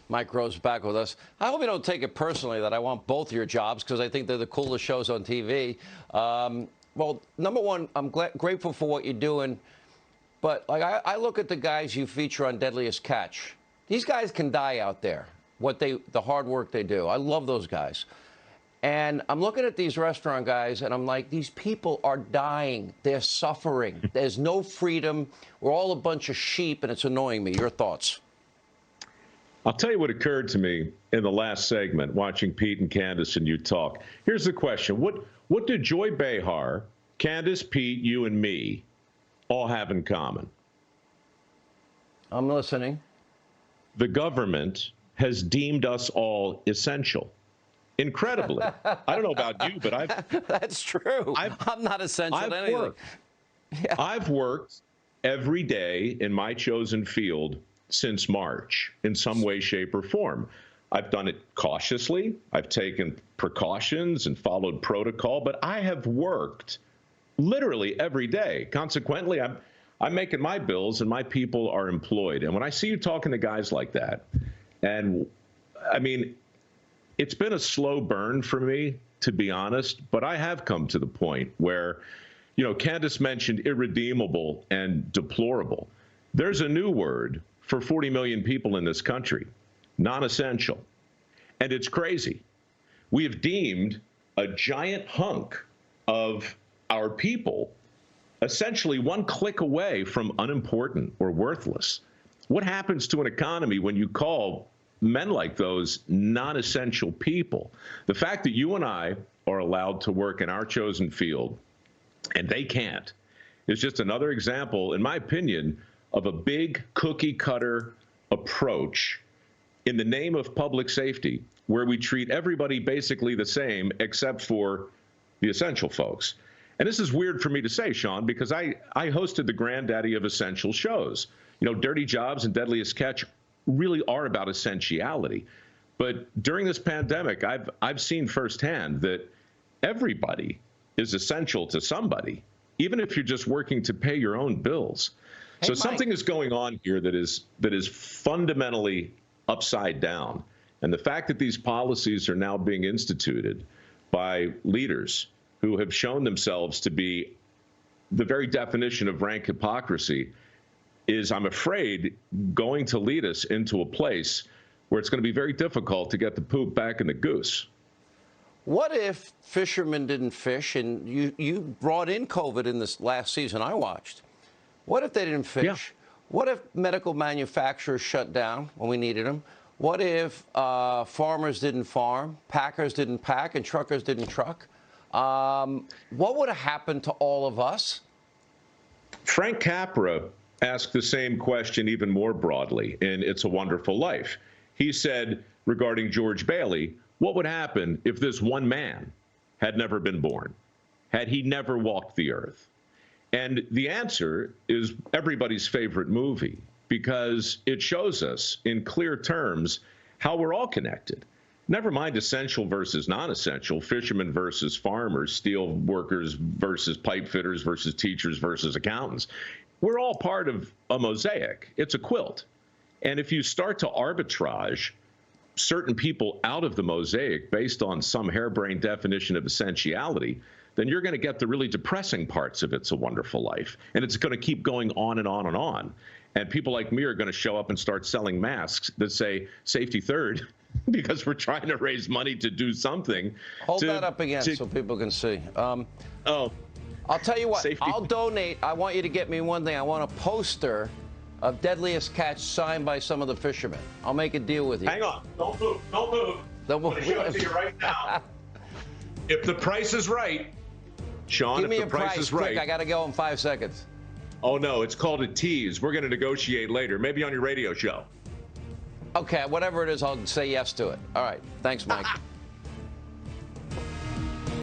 Mike Rowe's back with us. I hope you don't take it personally that I want both your jobs because I think they're the coolest shows on TV. Well, number one, I'm grateful for what you're doing. But like I look at the guys you feature on Deadliest Catch. These guys can die out there, the hard work they do. I love those guys. And I'm looking at these restaurant guys, and I'm like, these people are dying. They're suffering. There's no freedom. We're all a bunch of sheep, and it's annoying me. Your thoughts? I'll tell you what occurred to me in the last segment, watching Pete and Candace and you talk. Here's the question. What do Joy Behar, Candace, Pete, you, and me all have in common? I'm listening. The government has deemed us all essential. Incredibly. I don't know about you, but That's true. I'm not essential to anything. Yeah. I've worked every day in my chosen field since March in some way, shape, or form. I've done it cautiously. I've taken precautions and followed protocol, but I have worked literally every day. Consequently, I'm making my bills and my people are employed. And when I see you talking to guys like that, and I mean, it's been a slow burn for me, to be honest, but I have come to the point where, Candace mentioned irredeemable and deplorable. There's a new word for 40 million people in this country, non-essential. And it's crazy. We have deemed a giant hunk of our people essentially one click away from unimportant or worthless. What happens to an economy when you call men like those non-essential people? The fact that you and I are allowed to work in our chosen field and they can't is just another example, in my opinion, of a big cookie cutter approach in the name of public safety, where we treat everybody basically the same except for the essential folks. And this is weird for me to say, Sean, because I hosted the granddaddy of essential shows. Dirty Jobs and Deadliest Catch really are about essentiality. But during this pandemic, I've seen firsthand that everybody is essential to somebody, even if you're just working to pay your own bills. Hey, so Mike, something is going on here that is fundamentally upside down. And the fact that these policies are now being instituted by leaders who have shown themselves to be the very definition of rank hypocrisy is, I'm afraid, going to lead us into a place where it's going to be very difficult to get the poop back in the goose. What if fishermen didn't fish, and you brought in COVID in this last season I watched? What if they didn't fish? Yeah. What if medical manufacturers shut down when we needed them? What if farmers didn't farm, packers didn't pack, and truckers didn't truck? What would have happened to all of us? Frank Capra asked the same question even more broadly in It's a Wonderful Life. He said regarding George Bailey, what would happen if this one man had never been born? Had he never walked the earth? And the answer is everybody's favorite movie, because it shows us in clear terms how we're all connected. Never mind essential versus non-essential, fishermen versus farmers, steel workers versus pipe fitters versus teachers versus accountants. We're all part of a mosaic. It's a quilt. And if you start to arbitrage certain people out of the mosaic based on some harebrained definition of essentiality, then you're going to get the really depressing parts of It's a Wonderful Life. And it's going to keep going on and on and on. And people like me are going to show up and start selling masks that say safety third, because we're trying to raise money to do something. Hold that up again so people can see. I'll tell you what, safety. I'll donate. I want you to get me one thing. I want a poster of Deadliest Catch signed by some of the fishermen. I'll make a deal with you. Hang on. Don't move. Don't move. I'm going to show it to you right now. If the price is right, Sean, give me if the price is right. Quick, I got to go in 5 seconds. Oh, no, it's called a tease. We're going to negotiate later, maybe on your radio show. Okay, whatever it is, I'll say yes to it. All right. Thanks, Mike.